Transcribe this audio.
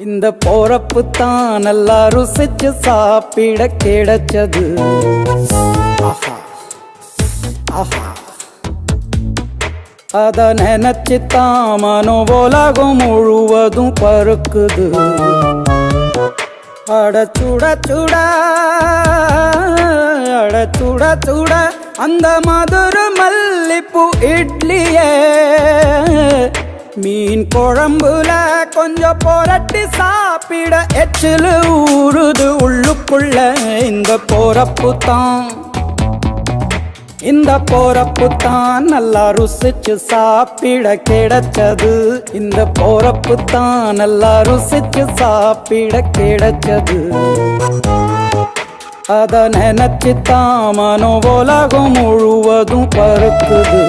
இந்த போறப்பு தான் நல்லா ருசிச்சு சாப்பிட கிடைச்சது. ஆஹா ஆஹா, அத நினைச்சு தான் மனோ உலகம் முழுவதும் பருக்குது. அட சுட சுட அட சுட சுட அந்த மதுர மல்லிப்பூ இட்லியே மீன் குழம்புல கொஞ்சம் புரட்டி சாப்பிட எச்சிலு ஊறுது உள்ளுக்குள்ள. இந்த போறப்பு தான் இந்த போறப்பு தான் நல்லா ருசிச்சு சாப்பிட கிடைச்சது. இந்த போறப்பு தான் நல்லா ருசிச்சு சாப்பிட கிடைச்சது. அத நினைச்சு தான் மனோ உலகம் முழுவதும் பருக்குது.